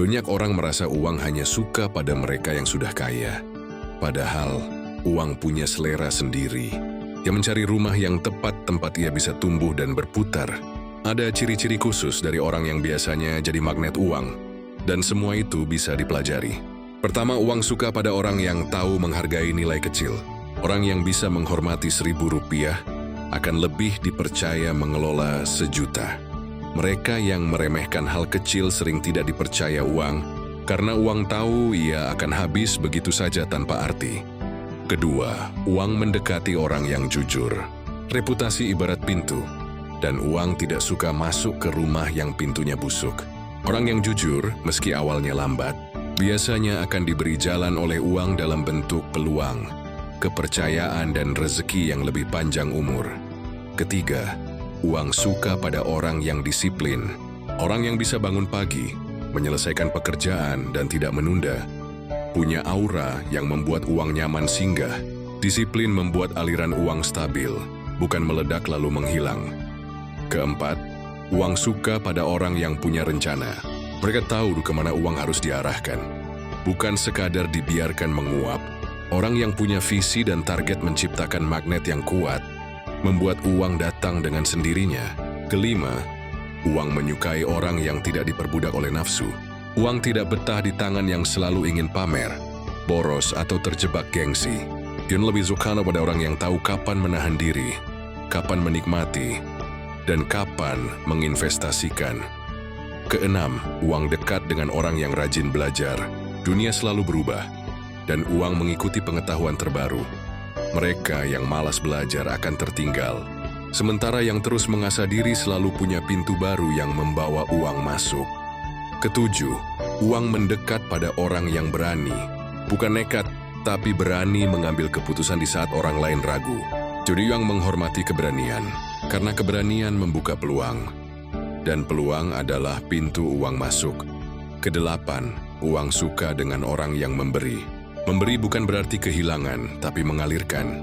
Banyak orang merasa uang hanya suka pada mereka yang sudah kaya. Padahal, uang punya selera sendiri. Yang mencari rumah yang tepat tempat ia bisa tumbuh dan berputar. Ada ciri-ciri khusus dari orang yang biasanya jadi magnet uang. Dan semua itu bisa dipelajari. Pertama, uang suka pada orang yang tahu menghargai nilai kecil. Orang yang bisa menghormati Rp1.000 akan lebih dipercaya mengelola Rp1.000.000. Mereka yang meremehkan hal kecil sering tidak dipercaya uang, karena uang tahu ia akan habis begitu saja tanpa arti. Kedua, uang mendekati orang yang jujur. Reputasi ibarat pintu, dan uang tidak suka masuk ke rumah yang pintunya busuk. Orang yang jujur, meski awalnya lambat, biasanya akan diberi jalan oleh uang dalam bentuk peluang, kepercayaan dan rezeki yang lebih panjang umur. Ketiga, uang suka pada orang yang disiplin. Orang yang bisa bangun pagi, menyelesaikan pekerjaan dan tidak menunda. Punya aura yang membuat uang nyaman singgah. Disiplin membuat aliran uang stabil, bukan meledak lalu menghilang. Keempat, uang suka pada orang yang punya rencana. Mereka tahu kemana uang harus diarahkan. Bukan sekadar dibiarkan menguap. Orang yang punya visi dan target menciptakan magnet yang kuat, membuat uang datang dengan sendirinya. Kelima, uang menyukai orang yang tidak diperbudak oleh nafsu. Uang tidak betah di tangan yang selalu ingin pamer, boros atau terjebak gengsi. Dia lebih suka pada orang yang tahu kapan menahan diri, kapan menikmati, dan kapan menginvestasikan. Keenam, uang dekat dengan orang yang rajin belajar. Dunia selalu berubah, dan uang mengikuti pengetahuan terbaru. Mereka yang malas belajar akan tertinggal. Sementara yang terus mengasah diri selalu punya pintu baru yang membawa uang masuk. Ketujuh, uang mendekat pada orang yang berani. Bukan nekat, tapi berani mengambil keputusan di saat orang lain ragu. Jadi yang menghormati keberanian, karena keberanian membuka peluang. Dan peluang adalah pintu uang masuk. Kedelapan, uang suka dengan orang yang memberi. Memberi bukan berarti kehilangan, tapi mengalirkan.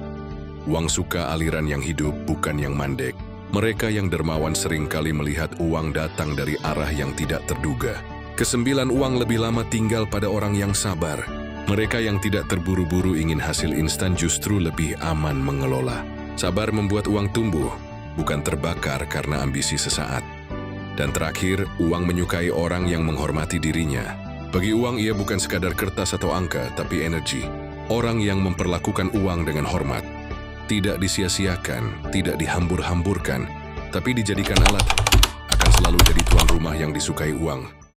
Uang suka aliran yang hidup, bukan yang mandek. Mereka yang dermawan seringkali melihat uang datang dari arah yang tidak terduga. Kesembilan, uang lebih lama tinggal pada orang yang sabar. Mereka yang tidak terburu-buru ingin hasil instan justru lebih aman mengelola. Sabar membuat uang tumbuh, bukan terbakar karena ambisi sesaat. Dan terakhir, uang menyukai orang yang menghormati dirinya. Bagi uang ia bukan sekadar kertas atau angka, tapi energi. Orang yang memperlakukan uang dengan hormat. Tidak disia-siakan, tidak dihambur-hamburkan, tapi dijadikan alat. Akan selalu jadi tuan rumah yang disukai uang.